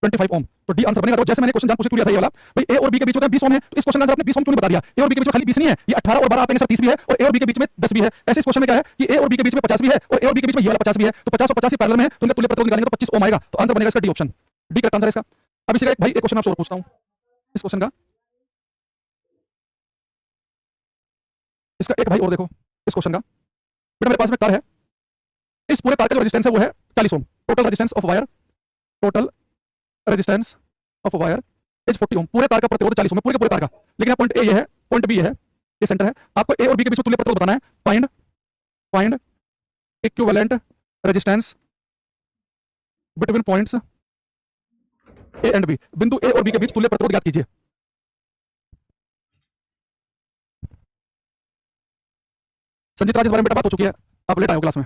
25 ओम। तो डी आंसर बनेगा। तो जैसे मैंने क्वेश्चन जानबूझ के लिया था ये वाला, भाई ए और बी के बीच में 20 ओम है, तो इस क्वेश्चन का आंसर आपने 20 ओम क्यों नहीं बता दिया? ए और बी के बीच में खाली 20 नहीं है, ये 18 और 12 आते हैं सर 30 भी है, और ए और बी के बीच में 10 भी है। ऐसे इस क्वेश्चन में क्या है कि ए और बी के बीच में 50 भी है और ए और बी के बीच में ये वाला 50 भी है, तो 50 और 50 ही पैरेलल में है, तो इनका तुल्य प्रतिरोध निकालेंगे तो 25 ओम आएगा। तो आंसर बनेगा इसका D option, D correct answer है इसका। अब इसी का एक भाई एक क्वेश्चन आपसे और पूछता हूं, इस क्वेश्चन का इसका एक भाई और देखो इस क्वेश्चन का। बेटा मेरे पास में तार है, इस पूरे तार का जो रेजिस्टेंस है वो है 40 ohm. Total resistance of wire, total resistance of wire is 40 ohm. पूरे तार का प्रतिरोध 40 ओम है, पूरे के पूरे तार का। लेकिन पॉइंट ए ये है, पॉइंट बी ये है, ये सेंटर है। आपको ए और बी के बीच में तुल्य प्रतिरोध बताना है। Find equivalent resistance between points A and B. बिंदु ए और बी के बीच तुल्य प्रतिरोध ज्ञात कीजिए। संजीत राज इस बारे में बेटा बात हो चुकी है, आप लेट आए हो क्लास में।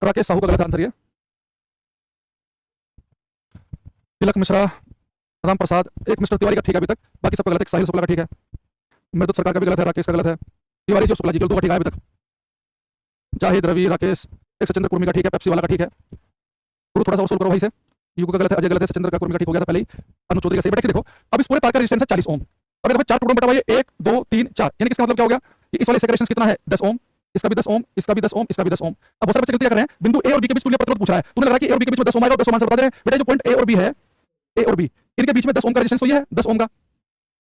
राकेश साहू का गलत आंसर ये। तिलक मिश्रा, राम प्रसाद, एक मिस्टर तिवारी का ठीक है अभी तक, बाकी सबका गलत है। साहिल शुक्ला का ठीक है, मृदुत सरकार का भी गलत है, राकेश का गलत है, तिवारी जो शुक्ला जी दो का ठीक है अभी तक। जाहिद रवि राकेश, एक सचिंद्र कुर्मी का ठीक है, पेप्सी वाला का ठीक है। गुरु थोड़ा सा और सोल्व करो भाई से। युग का गलत है, अजय गलत है, सचिंद्र का कुर्मी का ठीक हो गया था पहले ही। अनु चौधरी का सही। बेटा देखो अब इस पूरे तार का रेजिस्टेंस है 40 ओम। अब देखो चार टुकड़ों में बटा हुआ ये 1 2 3 4, यानी इसका मतलब क्या हो गया कि इस वाले इसका रेजिस्टेंस कितना है 10 ओम, इसका भी 10 ओम, इसका भी 10 ओम, इसका भी 10 ओम। अब बहुत सारे बच्चे गलती कर रहे हैं, बिंदु ए और बी के बीच तुल्य प्रतिरोध पूछ रहा है, तुमने लगा कि ए और बी के बीच में 10 ओम आएगा और 10 ओम आंसर बता दे रहे हैं। बेटा जो पॉइंट ए और बी है, ए और बी इनके बीच में 10 ओम का रेजिस्टेंस तो ये है 10 ओम का,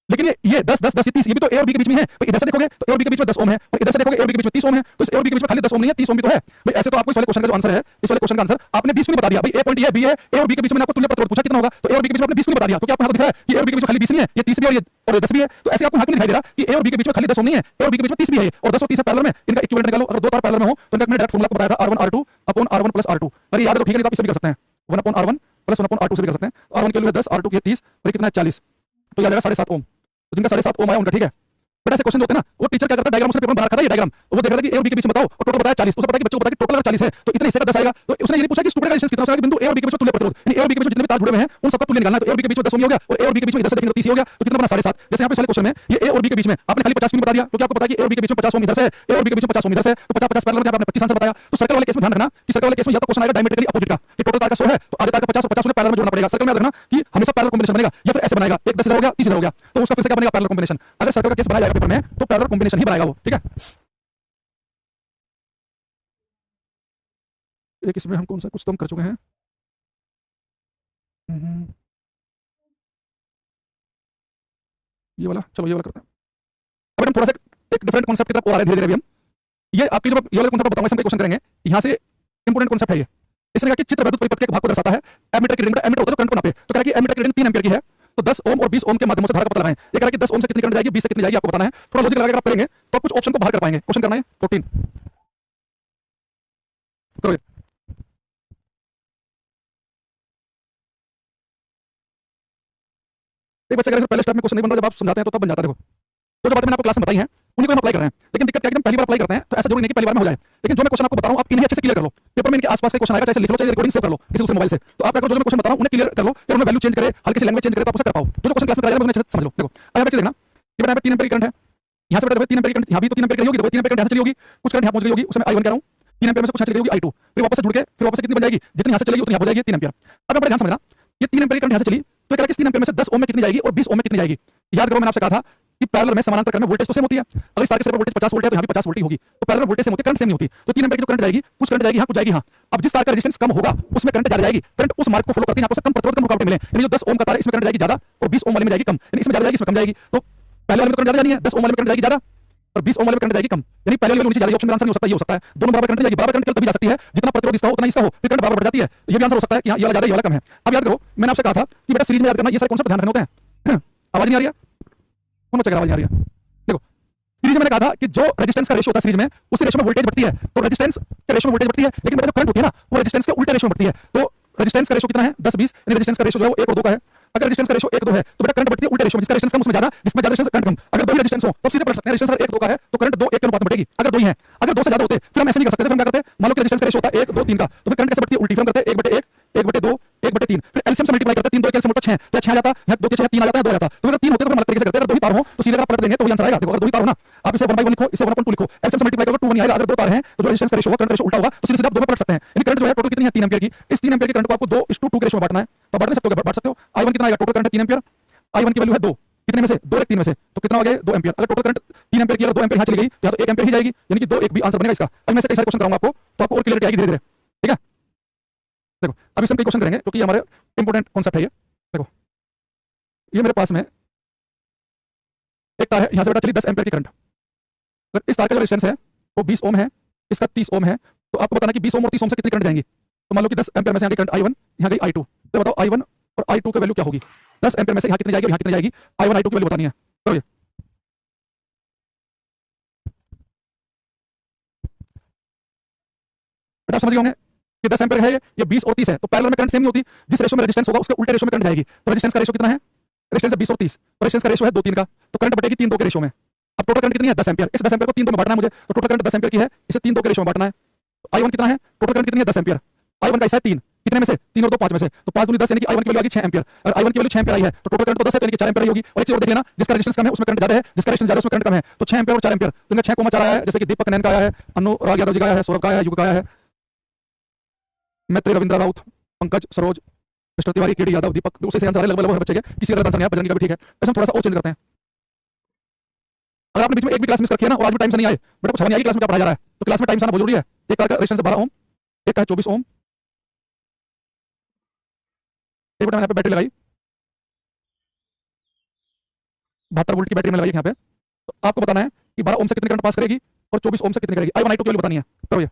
लेकिन ये 10 10 10 30 ये भी तो ए और बी के बीच में है। तो इधर से देखोगे तो ए और बी के बीच में 10 ओम है और इधर से देखोगे ए और बी के बीच में 30 ओम है, तो इस ए और बी के बीच में खाली 10 ओम नहीं है 30 ओम भी तो है भाई। ऐसे तो आपको इस वाले क्वेश्चन का जो आंसर है, इस वाले क्वेश्चन का आंसर आपने 20 क्यों बता दिया भाई? ए पॉइंट ये बी है, ए और बी के बीच में आपको तुल्य प्रतिरोध पूछा कितना होगा, तो ए और बी के बीच में आपने 20 क्यों बता दिया? क्योंकि आपको यहाँ दिख रहा है कि ए और बी के बीच में खाली 20 नहीं है, ये 30 भी और ये 10 भी है। तो ऐसे आपको यहाँ क्यों दिखाई दे रहा कि ए और बी के बीच में खाली 10 ओम नहीं है, ए और बी के बीच में 30 भी है और 10 और 30 पैरेलल में, इनका इक्विवेलेंट निकालो। अगर दो तार पैरेलल में हो तो इनका मैंने डायरेक्ट फॉर्मूला बताया था R1 R2 upon R1 plus R2। अगर याद है तो ठीक है, नहीं तो आप इसे भी कर सकते हैं 1 upon R1 plus 1 upon R2 से भी कर सकते हैं। R1 के लिए 10, R2 के 30 और कितना है 40, तो ये आ जाएगा 7.5 ओम। तो जिनका 7.5 ओम आया उनका ठीक है। बेटा ऐसे क्वेश्चन होते हैं ना, वो टीचर क्या करता है डायग्राम उसने पेपर में बना रखा था, ये डायग्राम वो देख रहा था कि ए और बी के बीच में बताओ और टोटल बताया 40, तो उसे पता है कि बच्चों को पता है कि टोटल अगर 40 है तो इतने हिस्से का 10 आएगा। तो उसने ये नहीं पूछा कि टुकड़े का रेजिस्टेंस कितना होगा, बिंदु ए और बी के बीच में तुल्य प्रतिरोध, यानी ए और बी के बीच में जितने भी तार जुड़े हुए हैं उन सबका तुल्य निकालना है। तो ए और बी के बीच में 10 ओम हो गया और ए और बी के बीच में इधर से देखेंगे तो 30 हो गया, तो कितना बना 7.5। जैसे यहाँ पे वाले क्वेश्चन में ये ए और बी के बीच में आपने खाली 50 क्यों बता दिया? क्योंकि आपको पता है कि ए और बी के बीच में 50 ओम इधर से है, ए और बी के बीच में 50 ओम इधर से, तो 50 50 पैरेलल में आपने 25 आंसर बताया। तो सर्कल वाले केस में ध्यान रखना कि सर्कल वाले केस में या तो क्वेश्चन आएगा डायमीट्रिकली अपोजिट का, कि टोटल तार का 100 है तो आधे तार का 50 और 50 पैरेलल में जोड़ना पड़ेगा। सर्कल में याद रखना कि हमेशा पैरेलल कॉम्बिनेशन बनेगा, या फिर ऐसे बनेगा 1 10 इधर हो गया 30 इधर हो गया, तो उसका फिर से क्या बनेगा पैरेलल कॉम्बिनेशन। अगर सर्कल का केस बनाया जाएगा पेपर में तो पैरेलल कॉम्बिनेशन ही बनाएगा वो, ठीक है। एक इसमें हम कौन सा कुछ तो हम कर चुके हैं, ये वाला, चलो ये वाला करते हैं। अब हम थोड़ा सा एक डिफरेंट कॉन्सेप्ट की तरफ और आ रहे हैं धीरे धीरे। अभी हम ये आपकी जो ये वाला कॉन्सेप्ट बताऊंगा, इसमें क्वेश्चन करेंगे। यहाँ से इंपोर्टेंट कॉन्सेप्ट है ये, इसने कहा कि चित्र वैद्युत परिपथ के भाग को दर्शाता है। एमीटर की रीडिंग, एमीटर होता है जो करंट को नापे, तो कह रहा है कि एमीटर की रीडिंग 3 एम्पीयर की है, तो 10 ओम और 20 ओम के माध्यमों से धारा का पता लगाएं। ये कह रहा है कि 10 ओम से कितनी करंट जाएगी, 20 से कितनी जाएगी, आपको बताना है। थोड़ा लॉजिक लगाकर आप करेंगे तो कुछ ऑप्शन को बाहर कर पाएंगे। क्वेश्चन करना है 14 करो। एक बच्चे अगर पहले स्टेप में क्वेश्चन नहीं बन रहा, जब आप समझाते हैं तो तब बन जाता है। देखो जो बातें मैंने आपको क्लास में बताई हैं उन्हीं को हम अप्लाई कर रहे हैं, लेकिन दिक्कत क्या है कि हम पहली बार अप्लाई करते हैं तो ऐसा जरूरी नहीं कि पहली बार में हो जाए। लेकिन जो मैं क्वेश्चन आपको बता रहा हूं आप इन्हें अच्छे से क्लियर कर लो। पेपर में इनके आसपास के क्वेश्चन आएगा, चाहे लिख लो चाहे रिकॉर्डिंग सेव कर लो किसी दूसरे मोबाइल से, तो आप क्या करो, जो मैं क्वेश्चन बता रहा हूं उन्हें क्लियर कर लो, फिर उन्हें वैल्यू चेंज करे, हल्की सी लैंग्वेज चेंज करे तो आप उसे कर पाओ। जो क्वेश्चन क्लास में कराया जाएगा उन्हें अच्छे से समझ लो। देखो अब बच्चे देखना, ये बेटा 3 एम्पीयर करंट है, यहां से बेटा 3 एम्पीयर करंट, यहां भी तो 3 एम्पीयर की होगी, देखो 3 एम्पीयर करंट यहां से चली होगी, कुछ करंट यहां पहुंच गई होगी, उसमें I1 कह रहा हूं, 3 एम्पीयर में से कुछ यहां चली होगी I2, फिर वापस से जुड़ के फिर वापस से कितनी बन जाएगी, जितनी यहां से चलेगी उतनी यहां हो जाएगी 3 एम्पीयर। अब बड़ा ध्यान समझना, ये 3 एम्पीयर करंट यहां से चली तो क्या 3 एम्पीयर में से 10 ओम में कितनी जाएगी और 20 ओम में कितनी जाएगी। याद करो मैंने आपसे कहा था कि पैरेलल में समानांतर क्रम में वोल्टेज तो सेम होती है। अगर इस तार के सिरे पर वोल्टेज 50 वोल्ट है तो यहां भी 50 वोल्ट ही होगी, तो पैरेलल वोल्टेज सेम होती है, करंट सेम नहीं होती। तो 3 एम्पीयर की जो करंट जाएगी, कुछ करंट जाएगी यहां, कुछ जाएगी यहां। अब जिस तार का रेजिस्टेंस कम होगा उसमें करंट ज्यादा जाएगी, करंट उस मार्ग को फॉलो करती है, यहां पर कम प्रतिरोध कम रुकावटें मिले, यानी जो 10 ओम का तार है इसमें करंट जाएगी ज्यादा और 20 ओम वाले में जाएगी कम, यानी इसमें ज्यादा जाएगी इसमें कम जाएगी। तो पहले वाले में करंट ज्यादा जानी है, 10 ओम वाले में करंट जाएगी ज्यादा और 20 ओम वाले में करंट जाएगी कम, यानी पहले वाले नीचे जाएगी। ऑप्शन में आंसर नहीं हो सकता, ये हो सकता है दोनों बराबर करंट जाएगी। बराबर करंट केवल तभी जा सकती है जितना प्रतिरोध इसका हो उतना इसका हो, फिर करंट बराबर बढ़ जाती है। ये भी आंसर हो सकता है कि ये वाला ज्यादा ये वाला कम है। अब याद करो मैंने आपसे कहा था कि बेटा सीरीज में याद करना, ये सारे कॉन्सेप्ट ध्यान रखने होते हैं। आवाज नहीं आ रही है, कौन बच्चा आवाज नहीं आ रही है। देखो सीरीज में मैंने कहा था कि जो रेजिस्टेंस का रेशियो होता है सीरीज में, उसी रेशियो में वोल्टेज बढ़ती है, तो रेजिस्टेंस के रेशियो में वोल्टेज बढ़ती है, लेकिन जो करंट होती है ना वो रेजिस्टेंस के उल्टे रेशियो में बढ़ती है। तो रेजिस्टेंस का रेशियो कितना है 10-20, यानी रेजिस्टेंस का रेशियो जो है वो 1 और 2 का है। अगर रेजिस्टेंस का रेशियो 1-2 है तो बेटा करंट बढ़ती है उल्टे रेशियो में, जिसका रेजिस्टेंस कम उसमें ज्यादा, जिसमें ज्यादा रेजिस्टेंस करंट कम। अगर दो ही रेजिस्टेंस हो तो सीधे पढ़ सकते हैं, रेजिस्टेंस 1-2 का है तो करंट 2-1 के अनुपात में बढ़ेगी। अगर 2 ही है, अगर 2 से ज्यादा होते फिर हम ऐसे नहीं कर सकते, फिर हम क्या करते, मान लो कि रेजिस्टेंस का रेशियो होता है 1-2-3 का, तो फिर करंट कैसे बढ़ती है उल्टी, फिर हम करते हैं 1/1 1/2 1/3, फिर एलसीएम से मल्टीप्लाई करते हैं, 3 2 एलसीएम होता है 6, तो 6 आ जाता है, 2 के 6 3 आ जाता है, 2 आ जाता है। तो अगर 3 होते तो हम अलग तरीके से करते हैं, अगर 2 ही तार हो तो सीधे आप पलट देंगे तो वही आंसर आएगा। देखो अगर 2 ही तार हो ना, आप इसे 1/1 लिखो, इसे 1/2 लिखो, एलसीएम से मल्टीप्लाई करोगे 2 1 आएगा। अगर 2 तार हैं तो जो रेजिस्टेंस का रेशियो होगा करंट रेशियो उल्टा होगा, तो सीधे सीधे आप 2 में पलट सकते हैं। यानी करंट जो है टोटल कितनी है 3 एम्पीयर की, इस 3 एम्पीयर के करंट को आपको 2:2 के रेशियो में बांटना है, तो बांट नहीं सकते हो, बांट सकते हो। I1 कितना आएगा, टोटल करंट है 3 एम्पीयर, I1 की वैल्यू है 2, कितने में से 2 1 3 में से, तो कितना हो गया 2 एम्पीयर। अगर टोटल करंट 3 एम्पीयर की अगर 2 एम्पीयर यहां चली गई तो 1 एम्पीयर ही जाएगी, यानी कि 2 1 भी आंसर बनेगा इसका। अब मैं से कई सारे क्वेश्चन कराऊंगा आपको तो आपको और क्लियरिटी आएगी धीरे धीरे, ठीक है। देखो अभी हम कई क्वेश्चन करेंगे क्योंकि हमारे इंपॉर्टेंट कॉन्सेप्ट है ये। देखो ये मेरे पास में एक तार है, यहां से बेटा चली 10 एम्पीयर की करंट, अगर इस तार का जो रेजिस्टेंस है वो 20 ओम है, इसका 30 ओम है, तो आपको बताना कि 20 ओम और 30 ओम से कितनी करंट जाएंगी। तो मान लो कि 10 एम्पीयर में से यहाँ की करंट I1, यहाँ गई I2, तो बताओ I1 और I2 की वैल्यू क्या होगी। 10 एम्पीयर में से यहाँ कितनी जाएगी और यहाँ कितनी जाएगी, I1 I2 की वैल्यू बतानी है। करो ये बेटा आप समझ गए होंगे कि 10 एम्पीयर है, ये 20 और 30 है, तो पैरेलल में करंट सेम नहीं होती, जिस रेशियो में रेजिस्टेंस होगा उसके उल्टे रेशियो में करंट जाएगी। तो रेजिस्टेंस का रेशियो कितना है, रेजिस्टेंस है 20 और 30, तो रेजिस्टेंस का रेशियो है 2-3 का, तो करंट बढ़ेगी 3-2 के रेशियो में। अब टोटल करंट कितनी है 10 एम्पीयर, इस 10 एम्पीयर को 3-2 में बांटना है मुझे, तो टोटल करंट 10 एम्पीयर की है, इसे 3-2 के रेशियो में बांटना है। तो I1 कितना है, टोटल करंट कितनी है 10 एम्पीयर, I1 का हिस्सा है 3, कितने में से 3 और 2 5 में से, तो 5 दूनी 10 यानी कि I1 की वैल्यू आ गई 6 एम्पीयर। अगर I1 की वैल्यू 6 एम्पीयर आई है तो टोटल करंट तो 10 है, यानी कि 4 एम्पीयर ही होगी। और एक चीज और देख लेना, जिसका रेजिस्टेंस कम है उसमें करंट ज्यादा है, जिसका रेजिस्टेंस ज्यादा है उसमें करंट कम है, तो 6 एम्पीयर और 4 एम्पीयर, तो इनका 6,4 आया है, जैसे कि दीपक नैन का आया है, अनुराग यादव जी का आया है, सौरभ का आया है, युग का आया है, मैत्री रविंद्र राउत, पंकज सरोज, मिस्टर तिवारी, केडी यादव, दीपक, उसे आंसर लगभग लगभग बच्चे के, किसी का आंसर नहीं आया, बजरंगी का भी ठीक है। ऐसे हम थोड़ा सा और चेंज करते हैं। अगर आपने बीच में एक भी क्लास मिस रखी है ना और आज भी टाइम से नहीं आए, बेटा कुछ नहीं आएगी क्लास में क्या पढ़ाया जा रहा है, तो क्लास में टाइम से आना बहुत जरूरी है। एक तार का रेजिस्टेंस 12 ओम, एक का है 24 ओम, एक बेटा मैंने यहाँ पे बैटरी लगाई 72 वोल्ट की बैटरी में लगाई यहाँ पे, तो आपको बताना है कि 12 ओम से कितनी करंट पास करेगी और 24 ओम से कितनी करेगी। I1 I2 की वैल्यू बतानी है। करो ये,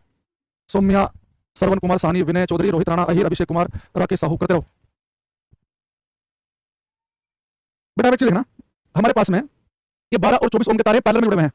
सौम्या, श्रवण कुमार साहनी, विनय चौधरी, रोहित राणा, अहिर, अभिषेक कुमार, राकेश साहू, करते रहो बेटा। बच्चे देखना हमारे पास में ये 12 और 24 ओम के तारे पैरेलल में जुड़े हुए हैं,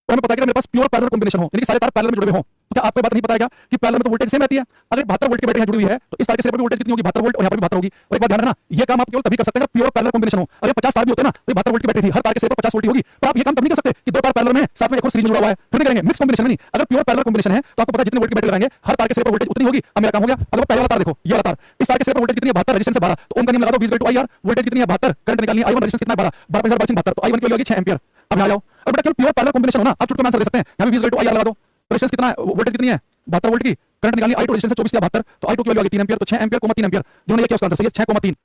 तो हमें पता है कि मेरे पास प्योर पैरेलल कॉम्बिनेशन हो, यानी कि सारे तार पैरेलल में जुड़े हुए हो, तो क्या आपको बात नहीं पता है क्या कि पैरेलल में तो वोल्टेज सेम रहती है। अगर 72 वोल्ट की बैटरी जुड़ी हुई है तो इस तार के सिरे पर वोल्टेज कितनी होगी 72 वोल्ट और यहाँ पर भी 72 होगी। और एक बात ध्यान रखना, ये काम आप केवल तभी कर सकते हैं प्योर पैरेलल कॉम्बिनेशन हो। अगर 50 तार भी होते ना तो 72 वोल्ट की बैटरी थी, हर तार के सिरे पर 50 वोल्ट होगी, तो आप ये काम तब नहीं कर सकते कि 2 तार पैरेलल में साथ में एक और सीरीज में जुड़ा हुआ है, फिर नहीं करेंगे मिक्स कॉम्बिनेशन में। नहीं, अगर प्योर पैरेलल कॉम्बिनेशन है तो आपको पता है जितने वोल्ट की बैटरी लगाएंगे हर तार के सिरे पर वोल्टेज उतनी होगी। अब मेरा काम हो गया। अगर पहले वाला तार देखो, ये वाला तार, इस तार के सिरे पर वोल्टेज कितनी है 72, रेजिस्टेंस है 12, तो ओम का नियम लगा दो 20/2 IR, वोल्टेज कितनी है 72, करंट निकालनी है I1, रेजिस्टेंस कितना है 12, 12 तो I1 की वैल्यू आ गई 6 एम्पीयर। अब आ जाओ, अब बेटा केवल प्योर पैरेलल कॉम्बिनेशन हो ना, आप चुटकी में आंसर दे सकते हैं। यहाँ भी 20/2 IR लगा दो, रेजिस्टेंस कितना है, वोल्टेज कितनी है 72 वोल्ट की, करंट निकालनी I2, रेजिस्टेंस 24 या 72, तो I2 की वैल्यू आ गई 3 एम्पीयर, तो 6 एम्पीयर, 3 एम्पीयर, जिन्होंने ये किया उसका आंसर सही है 6,3।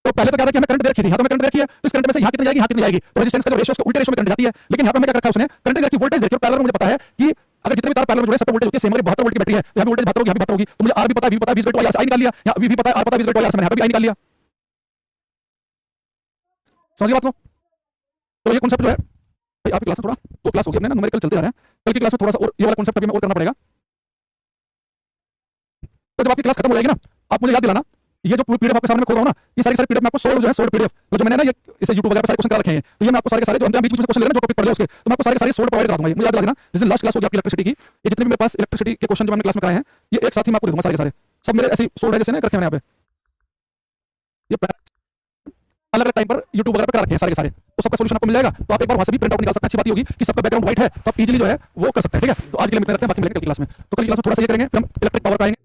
तो पहले तो क्या था कि हमें करंट दे रखी थी, यहाँ तो हमें करंट दे रखी है, तो इस करंट में से यहाँ कितनी जाएगी, यहाँ कितनी जाएगी, तो रेजिस्टेंस का जो रेशियो उसका उल्टे रेशियो में करंट जाती है। लेकिन यहाँ पे हमें क्या रखा है उसने, करंट दे रखी, वोल्टेज देखिए पैरेलल में मुझे पता है कि अगर जितने भी तार पैरेलल में जुड़े सब पे वोल्टेज होती है सेम। अगर 72 वोल्ट की बैटरी है तो यहाँ भी वोल्टेज 72 होगी, यहाँ भी 72 होगी, तो मुझे R भी पता है, V पता है, 20/2 IR से I निकाल लिया, यहाँ V भी पता है, R पता है, 20/2 IR से मैंने यहाँ पे भी I निकाल लिया। समझिए बात को। तो ये कॉन्सेप्ट जो है भाई आपकी क्लास में थोड़ा तो क्लास हो गई अपने ना, न्यूमेरिकल चलते जा रहे हैं, कल की क्लास में थोड़ा सा और ये वाला कॉन्सेप्ट अभी मैं और करना पड़ेगा। तो जब आपकी क्लास खत्म हो जाएगी ना, आप मुझे याद दिलाना, ये जो पीडीएफ आपके सामने मैं खोल रहा हूँ ना, ये सारी पीडीएफ में आपको 100 जो है 100 पीडीएफ जो मैंने ना ये इसे यूट्यूब वगैरह पे सारे क्वेश्चन करा रखे हैं, तो ये मैं आपको सारे के सारे जो हम बीच बीच में क्वेश्चन ले रहे हैं जो टॉपिक पढ़ लिया उसके, तो मैं आपको सारे के सारे 100 प्रोवाइड करा दूंगा। मुझे याद दिला देना, जिस दिन लास्ट क्लास होगी आपकी इलेक्ट्रिसिटी की, ये जितने भी मेरे पास इलेक्ट्रिसिटी के क्वेश्चन जो मैंने क्लास में कराए हैं, ये एक साथ ही मैं आपको दे दूंगा सारे के सारे। सब मेरे ऐसे 100 है जैसे ना रखे हैं यहाँ पे, ये अलग अलग टाइम पर यूट्यूब वगैरह पे करा रखे हैं सारे के सारे, तो सबका सोल्यूशन आपको मिल जाएगा। तो आप एक बार वहां से भी प्रिंट आउट निकाल सकते हैं। अच्छी बात ये होगी कि सबका बैकग्राउंड व्हाइट है, तो आप इजीली जो है वो कर सकते हैं। ठीक है, तो आज के लिए मिलते रहते हैं, बाकी मिलेंगे कल क्लास में। तो कल क्लास में थोड़ा सा ये करेंगे, फिर हम इलेक्ट्रिक पावर पे आएंगे।